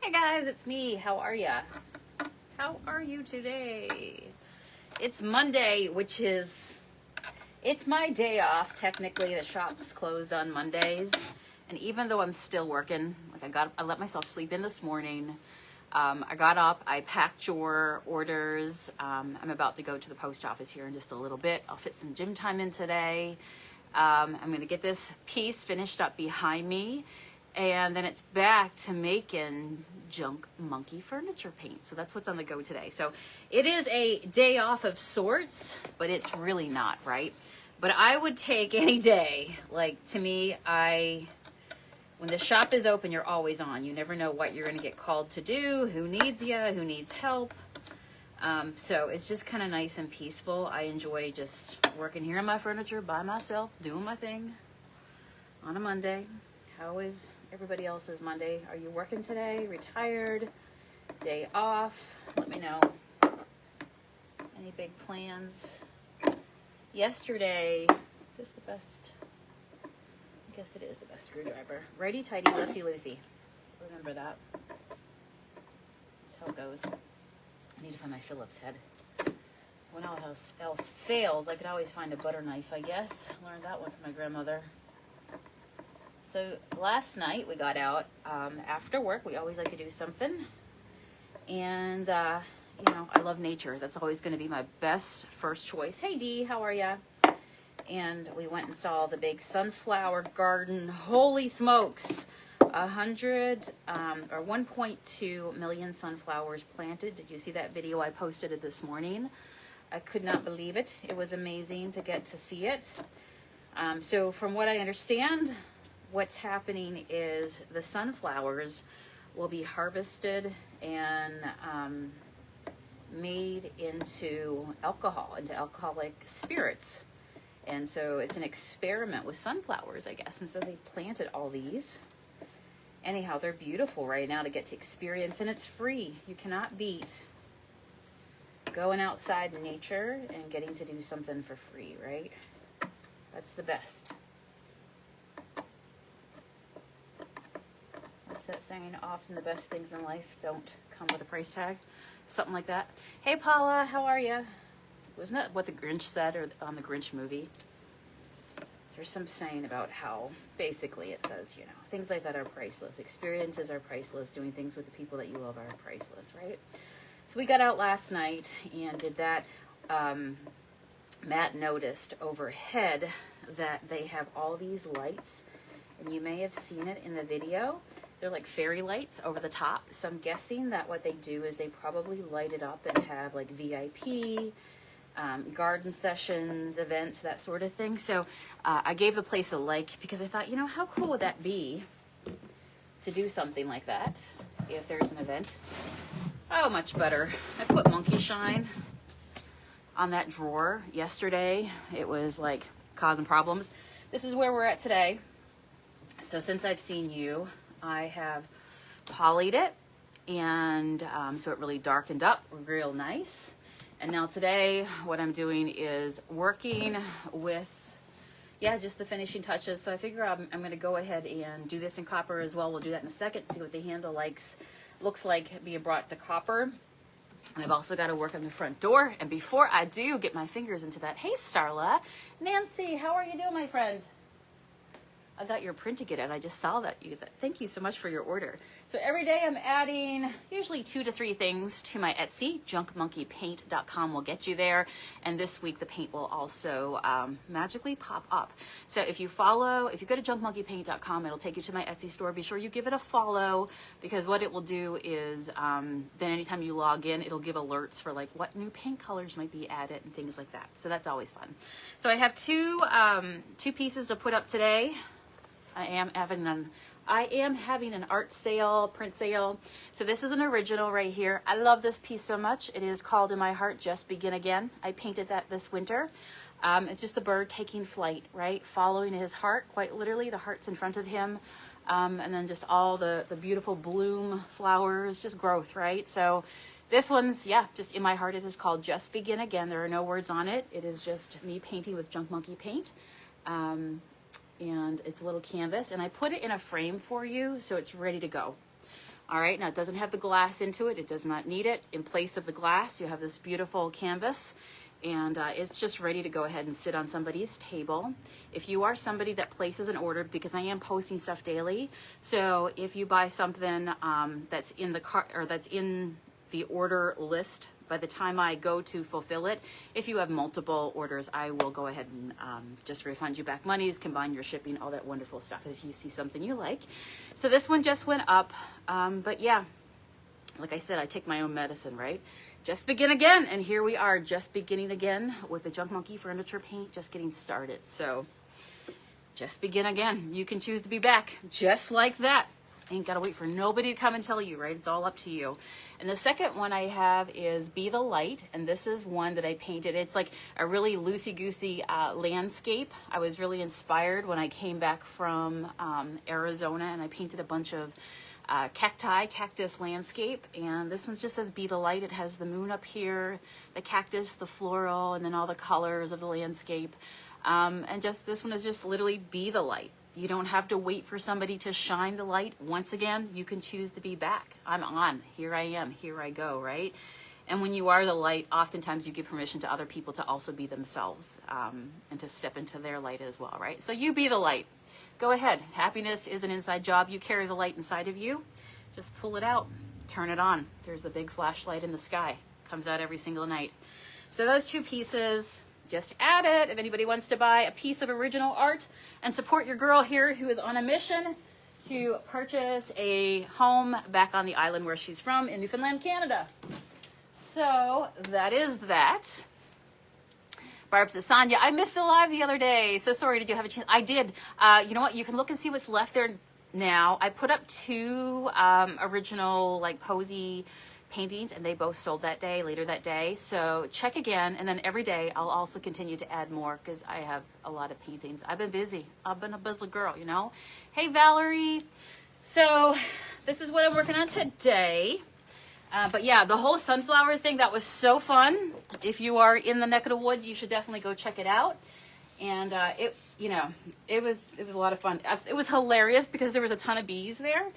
Hey guys, it's me. How are ya? How are you today? It's Monday, which is, it's my day off. Technically, the shop's closed on Mondays. And even though I'm still working, I let myself sleep in this morning. I got up, I packed your orders. I'm about to go to the post office here in just a little bit. I'll fit some gym time in today. I'm going to get this piece finished up behind me, and then it's back to making junk monkey furniture paint. So that's what's on the go today. So it is a day off of sorts, but it's really not, right? But I would take any day. Like, to me, when the shop is open, you're always on. You never know what you're going to get called to do, who needs you, who needs help. So it's just kind of nice and peaceful. I enjoy just working here on my furniture by myself, doing my thing on a Monday. How is everybody else's Monday? Are you working today? Retired? Day off? Let me know. Any big plans? Yesterday, just the best, I guess it is the best screwdriver. Righty tighty, lefty loosey. Remember that. That's how it goes. I need to find my Phillips head. When all else fails, I could always find a butter knife, I guess. Learned that one from my grandmother. So last night we got out after work. We always like to do something. And, you know, I love nature. That's always going to be my best first choice. Hey, Dee, how are ya? And we went and saw the big sunflower garden. Holy smokes! 1.2 million sunflowers planted. Did you see that video I posted it this morning? I could not believe it. It was amazing to get to see it. So from what I understand, what's happening is the sunflowers will be harvested and made into alcohol, into alcoholic spirits. And so it's an experiment with sunflowers, I guess. And so they planted all these. Anyhow, they're beautiful right now to get to experience, and it's free. You cannot beat going outside in nature and getting to do something for free, right? That's the best. What's that saying? Often the best things in life don't come with a price tag. Something like that. Hey, Paula, how are you? Wasn't that what the Grinch said or on the Grinch movie? There's some saying about how basically it says, you know, things like that are priceless. Experiences are priceless. Doing things with the people that you love are priceless, right? So we got out last night and did that. Matt noticed overhead that they have all these lights, and you may have seen it in the video. They're like fairy lights over the top. So I'm guessing that what they do is they probably light it up and have like VIP, garden sessions, events, that sort of thing. So I gave the place a like because I thought, you know, how cool would that be to do something like that if there's an event? Oh, much better. I put Monkey Shine on that drawer yesterday. It was like causing problems. This is where we're at today. So since I've seen you, I have polyed it, and so it really darkened up real nice. And now today, what I'm doing is working with, just the finishing touches. So I figure I'm going to go ahead and do this in copper as well. We'll do that in a second, see what the handle looks like being brought to copper. And I've also got to work on the front door. And before I do get my fingers into that, hey, Starla. Nancy, how are you doing, my friend? I got your print ticket and I just saw that. Thank you so much for your order. So every day I'm adding usually 2 to 3 things to my Etsy. Junkmonkeypaint.com will get you there. And this week the paint will also magically pop up. So if you go to junkmonkeypaint.com, it'll take you to my Etsy store. Be sure you give it a follow, because what it will do is then anytime you log in, it'll give alerts for like what new paint colors might be added and things like that. So that's always fun. So I have two pieces to put up today. I am having an art sale, print sale. So this is an original right here. I love this piece so much. It is called In My Heart, Just Begin Again. I painted that this winter. It's just the bird taking flight, right? Following his heart, quite literally. The heart's in front of him. And then just all the beautiful bloom flowers, just growth, right? So this one's, just In My Heart. It is called Just Begin Again. There are no words on it. It is just me painting with Junk Monkey paint. And it's a little canvas, and I put it in a frame for you so it's ready to go. All right, now it doesn't have the glass into it. It does not need it. In place of the glass, you have this beautiful canvas, and it's just ready to go ahead and sit on somebody's table. If you are somebody that places an order, because I am posting stuff daily, so if you buy something that's in the cart or that's in the order list, by the time I go to fulfill it, if you have multiple orders, I will go ahead and just refund you back monies, combine your shipping, all that wonderful stuff if you see something you like. So this one just went up, but yeah, like I said, I take my own medicine, right? Just begin again, and here we are, just beginning again with the Junk Monkey furniture paint, just getting started. So just begin again. You can choose to be back just like that. Ain't gotta wait for nobody to come and tell you, right? It's all up to you. And the second one I have is Be the Light, and this is one that I painted. It's like a really loosey-goosey landscape. I was really inspired when I came back from Arizona, and I painted a bunch of cactus landscape, and this one just says Be the Light. It has the moon up here, the cactus, the floral, and then all the colors of the landscape. And just this one is just literally Be the Light. You don't have to wait for somebody to shine the light. Once again, you can choose to be back. I'm on. Here I am. Here I go, right? And when you are the light, oftentimes you give permission to other people to also be themselves and to step into their light as well, right? So you be the light. Go ahead. Happiness is an inside job. You carry the light inside of you. Just pull it out. Turn it on. There's the big flashlight in the sky. Comes out every single night. So those two pieces, just add it if anybody wants to buy a piece of original art and support your girl here who is on a mission to purchase a home back on the island where she's from in Newfoundland, Canada. So that is that. Barb says, Sonia, I missed the live the other day. So sorry, did you have a chance? I did. You know what? You can look and see what's left there now. I put up 2 original like posy paintings, and they both sold that day, later that day. So check again, and then every day I'll also continue to add more because I have a lot of paintings. I've been busy. I've been a busy girl, you know. Hey, Valerie. So this is what I'm working on today. But yeah, the whole sunflower thing, that was so fun. If you are in the neck of the woods, you should definitely go check it out. And it was a lot of fun. It was hilarious because there was a ton of bees there.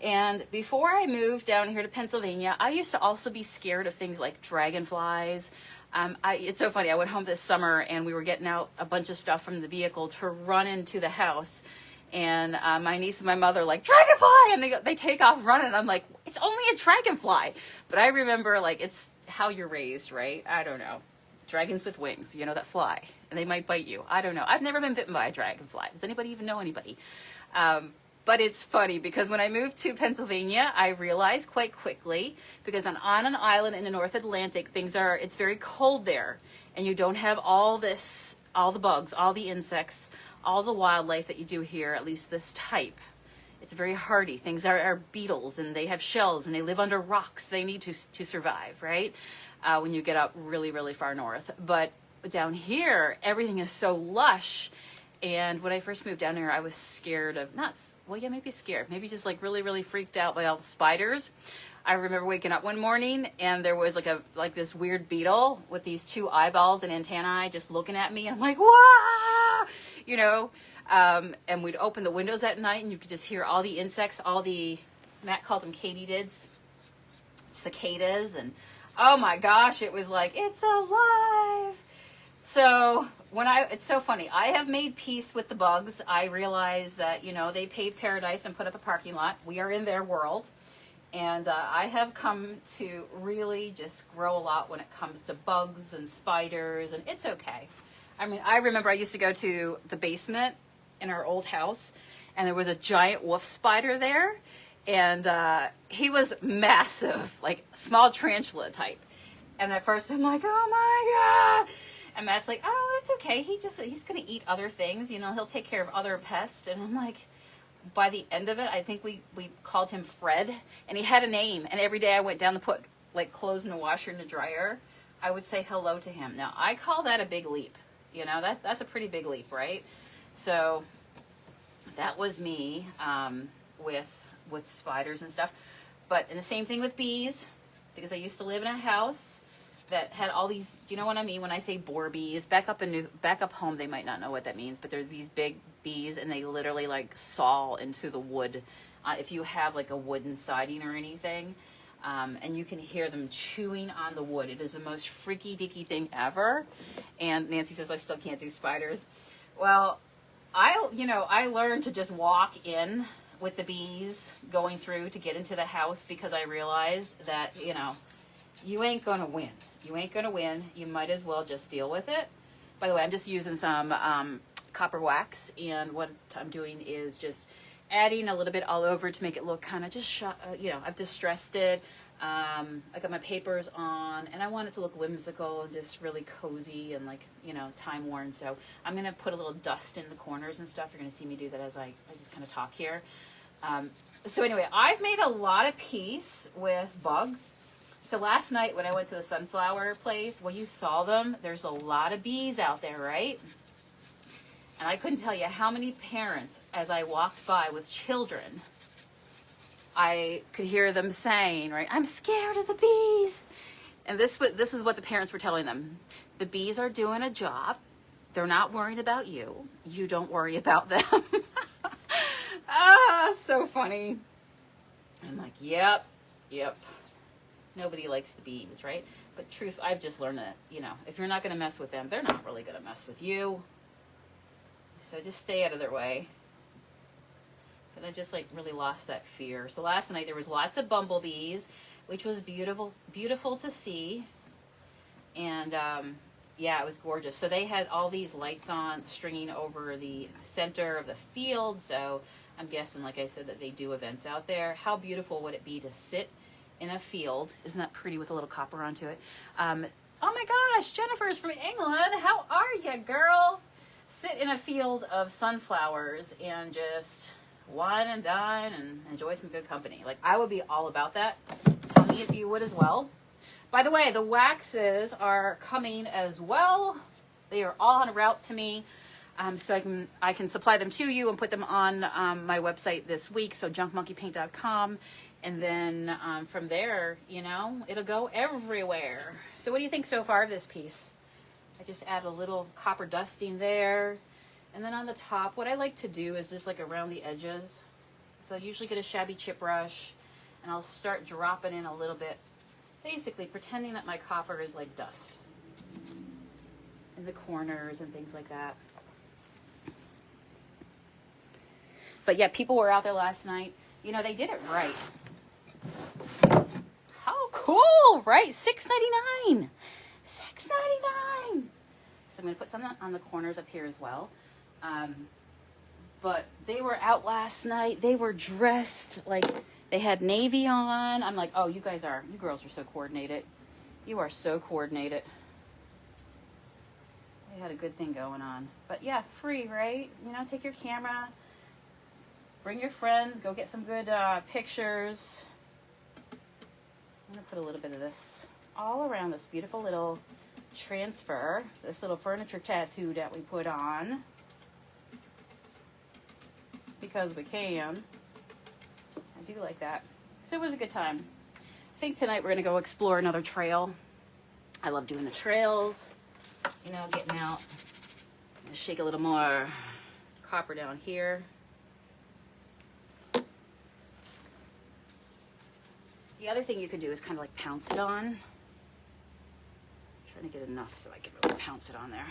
And before I moved down here to Pennsylvania, I used to also be scared of things like dragonflies. It's so funny. I went home this summer and we were getting out a bunch of stuff from the vehicle to run into the house. And my niece and my mother like, dragonfly! And they take off running. I'm like, it's only a dragonfly. But I remember, like, it's how you're raised, right? I don't know. Dragons with wings, you know, that fly. And they might bite you. I don't know. I've never been bitten by a dragonfly. Does anybody even know anybody? But it's funny because when I moved to Pennsylvania, I realized quite quickly, because I'm on an island in the North Atlantic, it's very cold there. And you don't have all the bugs, all the insects, all the wildlife that you do here, at least this type. It's very hardy. Things are beetles, and they have shells, and they live under rocks. They need to survive, right? When you get up really, really far north. But down here, everything is so lush. And when I first moved down here, I was scared of, maybe scared, maybe just like really, really freaked out by all the spiders. I remember waking up one morning and there was like this weird beetle with these 2 eyeballs and antennae just looking at me. And I'm like, wah! You know, and we'd open the windows at night and you could just hear all the insects, Matt calls them katydids, cicadas. And oh my gosh, it was like, it's alive. So it's so funny. I have made peace with the bugs. I realized that, you know, they paved paradise and put up a parking lot. We are in their world. And I have come to really just grow a lot when it comes to bugs and spiders, and it's okay. I mean, I remember I used to go to the basement in our old house, and there was a giant wolf spider there, and he was massive, like small tarantula type. And at first I'm like, oh my God. And Matt's like, oh, it's okay. He's going to eat other things. You know, he'll take care of other pests. And I'm like, by the end of it, I think we called him Fred. And he had a name. And every day I went down to put like clothes in the washer and the dryer, I would say hello to him. Now, I call that a big leap. You know, that's a pretty big leap, right? So that was me with spiders and stuff. And the same thing with bees, because I used to live in a house that had all these, do you know what I mean when I say boar bees? Back up home, they might not know what that means, but they're these big bees, and they literally like saw into the wood if you have like a wooden siding or anything. And you can hear them chewing on the wood. It is the most freaky deaky thing ever. And Nancy says, I still can't do spiders. Well, I learned to just walk in with the bees going through to get into the house, because I realized that, you ain't going to win. You ain't going to win. You might as well just deal with it. By the way, I'm just using some copper wax, and what I'm doing is just adding a little bit all over to make it look kind of just, I've distressed it. I got my papers on, and I want it to look whimsical and just really cozy and like, time worn. So I'm going to put a little dust in the corners and stuff. You're going to see me do that as I just kind of talk here. So anyway, I've made a lot of peace with bugs. So last night when I went to the sunflower place, well, you saw them. There's a lot of bees out there, right? And I couldn't tell you how many parents, as I walked by with children, I could hear them saying, right, I'm scared of the bees. And this is what the parents were telling them. The bees are doing a job. They're not worried about you. You don't worry about them. So funny. I'm like, yep. Nobody likes the bees, right? But truth, I've just learned that, if you're not going to mess with them, they're not really going to mess with you. So just stay out of their way. But I just really lost that fear. So last night there was lots of bumblebees, which was beautiful to see. And yeah, it was gorgeous. So they had all these lights on stringing over the center of the field. So I'm guessing, like I said, that they do events out there. How beautiful would it be to sit in a field? Isn't that pretty with a little copper onto it? Oh my gosh, Jennifer's from England. How are you, girl? Sit in a field of sunflowers and just wine and dine and enjoy some good company. Like, I would be all about that. Tell me if you would as well. By the way, the waxes are coming as well. They are all en route to me. So I can supply them to you and put them on my website this week. So junkmonkeypaint.com. And then from there, it'll go everywhere. So what do you think so far of this piece? I just add a little copper dusting there. And then on the top, what I like to do is just around the edges. So I usually get a shabby chip brush and I'll start dropping in a little bit, basically pretending that my copper is like dust in the corners and things like that. But yeah, people were out there last night. They did it right. How cool, right? $6.99. $6.99. So I'm going to put some on the corners up here as well. But they were out last night. They were dressed like they had navy on. I'm like, oh, you girls are so coordinated. You are so coordinated. They had a good thing going on. But yeah, free, right? Take your camera, bring your friends, go get some good pictures. I'm going to put a little bit of this all around this beautiful little transfer, this little furniture tattoo that we put on. Because we can. I do like that. So it was a good time. I think tonight we're going to go explore another trail. I love doing the trails. Getting out. Shake a little more copper down here. The other thing you can do is kind of pounce it on. I'm trying to get enough so I can really pounce it on there.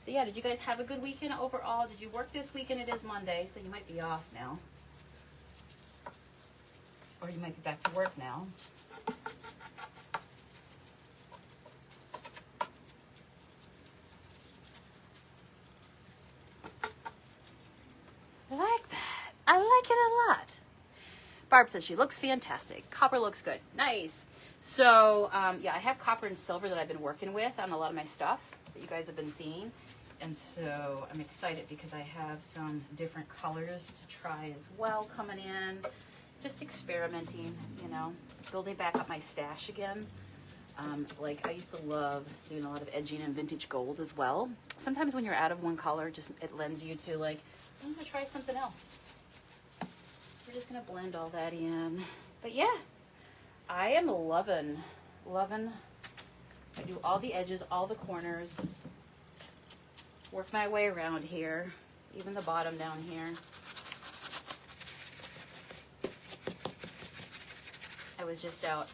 So yeah, did you guys have a good weekend overall? Did you work this weekend? It is Monday, so you might be off now. Or you might be back to work now. I like that. I like it a lot. Barb says she looks fantastic. Copper looks good. Nice. So, yeah, I have copper and silver that I've been working with on a lot of my stuff that you guys have been seeing. And so I'm excited because I have some different colors to try as well coming in. Just experimenting, building back up my stash again. I used to love doing a lot of edging and vintage gold as well. Sometimes when you're out of one color, it lends you to I'm going to try something else. We're just going to blend all that in. But yeah, I am loving. I do all the edges, all the corners. Work my way around here. even the bottom down here. I was just out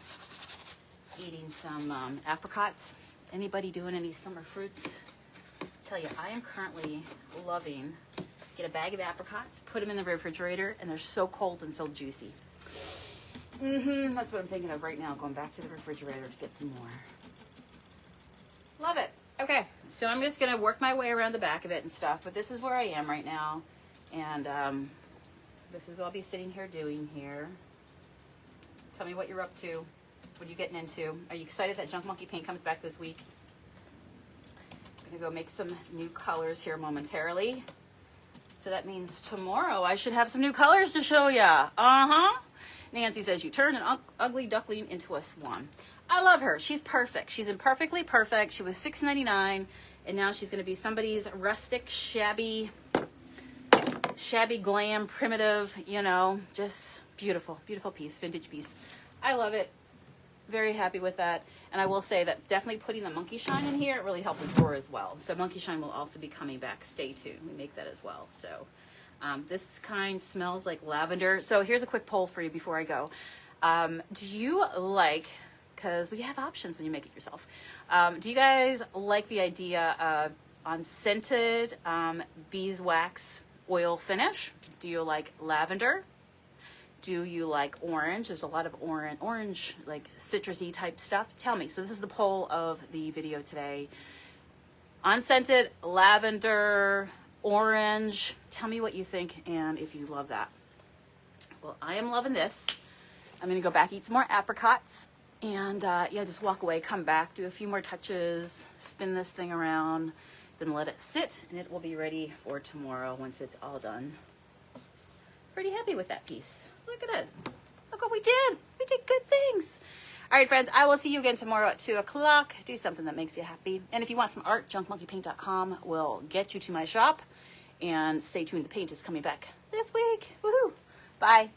eating some apricots. Anybody doing any summer fruits? I tell you, I am currently loving, get a bag of apricots, put them in the refrigerator, and they're so cold and so juicy. That's what I'm thinking of right now, going back to the refrigerator to get some more. Love it. Okay, so I'm just gonna work my way around the back of it and stuff, but this is where I am right now. And this is what I'll be sitting here doing here. Tell me what you're up to. What are you getting into? Are you excited that Junk Monkey paint comes back this week? I'm gonna go make some new colors here momentarily. So that means tomorrow I should have some new colors to show ya. Nancy says, you turn an ugly duckling into a swan. I love her. She's perfect. She's imperfectly perfect. She was $6.99, and now she's going to be somebody's rustic, shabby, glam, primitive, you know, just beautiful, beautiful piece, vintage piece. I love it. Very happy with that. And I will say that definitely putting the Monkey Shine in here, it really helped the drawer as well. So Monkey Shine will also be coming back. Stay tuned. We make that as well. So this kind smells like lavender. So here's a quick poll for you before I go. Do you like, because we have options when you make it yourself, do you guys like the idea of unscented beeswax oil finish? Do you like lavender? Do you like orange? There's a lot of orange, like citrusy type stuff. Tell me. So this is the poll of the video today. Unscented, lavender, orange. Tell me what you think and if you love that. Well, I am loving this. I'm going to go back, eat some more apricots, and yeah, just walk away, come back, do a few more touches, spin this thing around, then let it sit, and it will be ready for tomorrow once it's all done. Pretty happy with that piece. Look at it. Look what we did. We did good things. All right, friends, I will see you again tomorrow at 2 o'clock. Do something that makes you happy. And if you want some art, junkmonkeypaint.com will get you to my shop. And stay tuned, the paint is coming back this week. Woohoo! Bye.